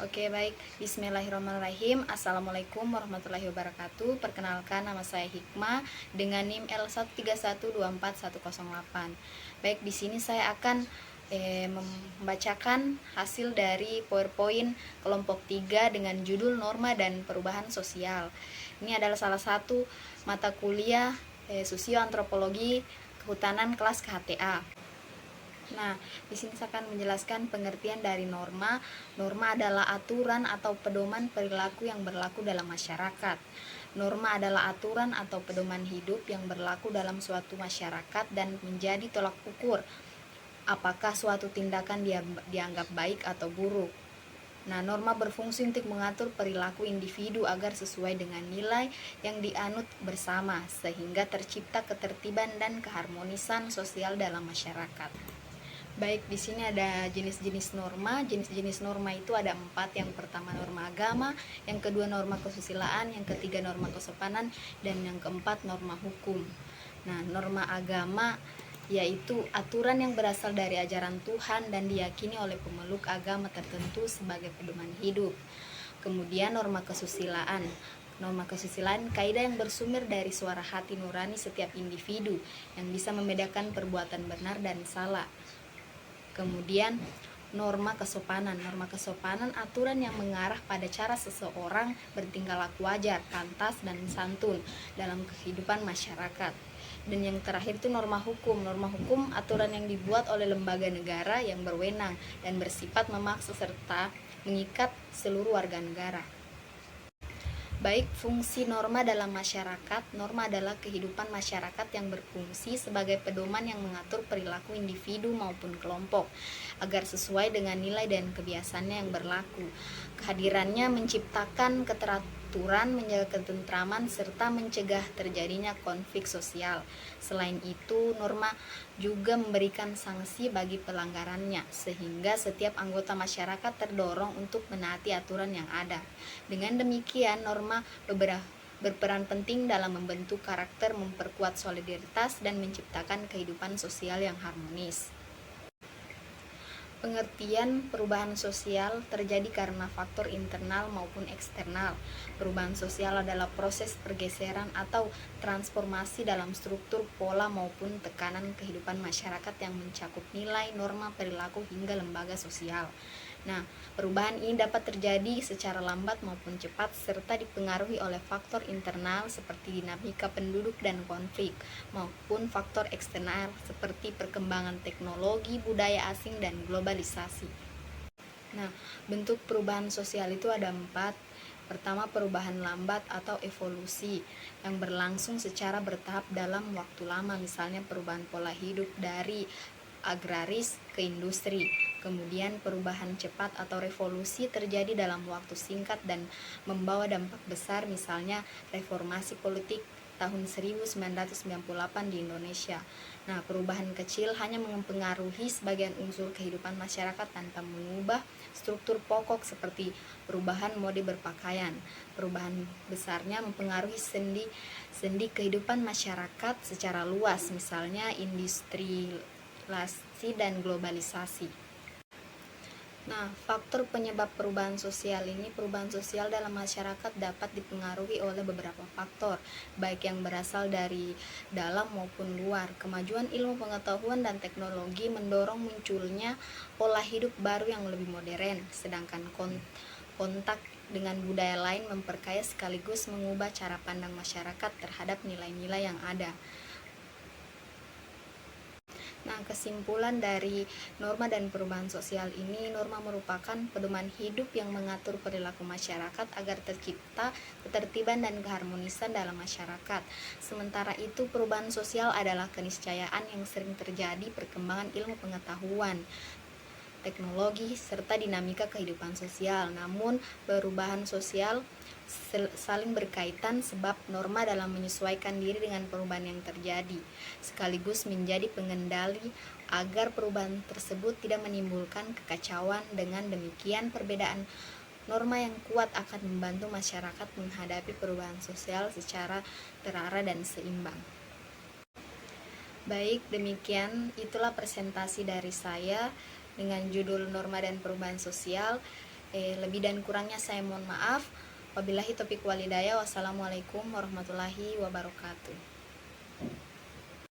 Oke, baik. Bismillahirrahmanirrahim. Assalamualaikum warahmatullahi wabarakatuh. Perkenalkan, nama saya Hikmah dengan NIM L131241108. Baik, di sini saya akan membacakan hasil dari PowerPoint kelompok 3 dengan judul Norma dan Perubahan Sosial. Ini adalah salah satu mata kuliah Sosioantropologi Kehutanan kelas KHTA. Nah, di sini saya akan menjelaskan pengertian dari norma. Norma adalah aturan atau pedoman perilaku yang berlaku dalam masyarakat. Norma adalah aturan atau pedoman hidup yang berlaku dalam suatu masyarakat dan menjadi tolak ukur apakah suatu tindakan dianggap baik atau buruk. Nah, norma berfungsi untuk mengatur perilaku individu agar sesuai dengan nilai yang dianut bersama, sehingga tercipta ketertiban dan keharmonisan sosial dalam masyarakat. Baik, di sini ada jenis-jenis norma. Jenis-jenis norma itu ada 4. Yang pertama norma agama, yang kedua norma kesusilaan, yang ketiga norma kesopanan, dan yang keempat norma hukum. Nah, norma agama yaitu aturan yang berasal dari ajaran Tuhan dan diyakini oleh pemeluk agama tertentu sebagai pedoman hidup. Kemudian norma kesusilaan. Norma kesusilaan kaidah yang bersumber dari suara hati nurani setiap individu yang bisa membedakan perbuatan benar dan salah. Kemudian norma kesopanan. Norma kesopanan aturan yang mengarah pada cara seseorang bertingkah laku wajar, pantas, dan santun dalam kehidupan masyarakat. Dan yang terakhir itu norma hukum. Norma hukum aturan yang dibuat oleh lembaga negara yang berwenang dan bersifat memaksa serta mengikat seluruh warga negara. Baik, fungsi norma dalam masyarakat. Norma adalah kehidupan masyarakat yang berfungsi sebagai pedoman yang mengatur perilaku individu maupun kelompok agar sesuai dengan nilai dan kebiasaannya yang berlaku. Kehadirannya menciptakan keteraturan, menjaga ketentraman, serta mencegah terjadinya konflik sosial. Selain itu, norma juga memberikan sanksi bagi pelanggarannya, sehingga setiap anggota masyarakat terdorong untuk menaati aturan yang ada. Dengan demikian, norma berperan penting dalam membentuk karakter, memperkuat solidaritas, dan menciptakan kehidupan sosial yang harmonis. Pengertian perubahan sosial terjadi karena faktor internal maupun eksternal. Perubahan sosial adalah proses pergeseran atau transformasi dalam struktur, pola, maupun tekanan kehidupan masyarakat yang mencakup nilai, norma, perilaku, hingga lembaga sosial. Nah, perubahan ini dapat terjadi secara lambat maupun cepat serta dipengaruhi oleh faktor internal seperti dinamika penduduk dan konflik maupun faktor eksternal seperti perkembangan teknologi, budaya asing, dan globalisasi. Nah, bentuk perubahan sosial itu ada 4. Pertama, perubahan lambat atau evolusi yang berlangsung secara bertahap dalam waktu lama, misalnya perubahan pola hidup dari agraris ke industri. Kemudian perubahan cepat atau revolusi terjadi dalam waktu singkat dan membawa dampak besar, misalnya reformasi politik tahun 1998 di Indonesia. Nah, perubahan kecil hanya mempengaruhi sebagian unsur kehidupan masyarakat tanpa mengubah struktur pokok seperti perubahan mode berpakaian. Perubahan besarnya mempengaruhi sendi kehidupan masyarakat secara luas, misalnya industrialisasi dan globalisasi. Nah, faktor penyebab perubahan sosial ini, perubahan sosial dalam masyarakat dapat dipengaruhi oleh beberapa faktor, baik yang berasal dari dalam maupun luar. Kemajuan ilmu pengetahuan dan teknologi mendorong munculnya pola hidup baru yang lebih modern, sedangkan kontak dengan budaya lain memperkaya sekaligus mengubah cara pandang masyarakat terhadap nilai-nilai yang ada. Nah, kesimpulan dari norma dan perubahan sosial ini, norma merupakan pedoman hidup yang mengatur perilaku masyarakat agar tercipta ketertiban dan keharmonisan dalam masyarakat. Sementara itu, perubahan sosial adalah keniscayaan yang sering terjadi perkembangan ilmu pengetahuan, teknologi, serta dinamika kehidupan sosial. Namun, perubahan sosial saling berkaitan sebab norma dalam menyesuaikan diri dengan perubahan yang terjadi, sekaligus menjadi pengendali agar perubahan tersebut tidak menimbulkan kekacauan. Dengan demikian, perbedaan norma yang kuat akan membantu masyarakat menghadapi perubahan sosial secara terarah dan seimbang. Baik, demikian itulah presentasi dari saya dengan judul Norma dan Perubahan Sosial. Lebih dan kurangnya saya mohon maaf. Wabillahi taufiq walhidayah. Wassalamualaikum warahmatullahi wabarakatuh.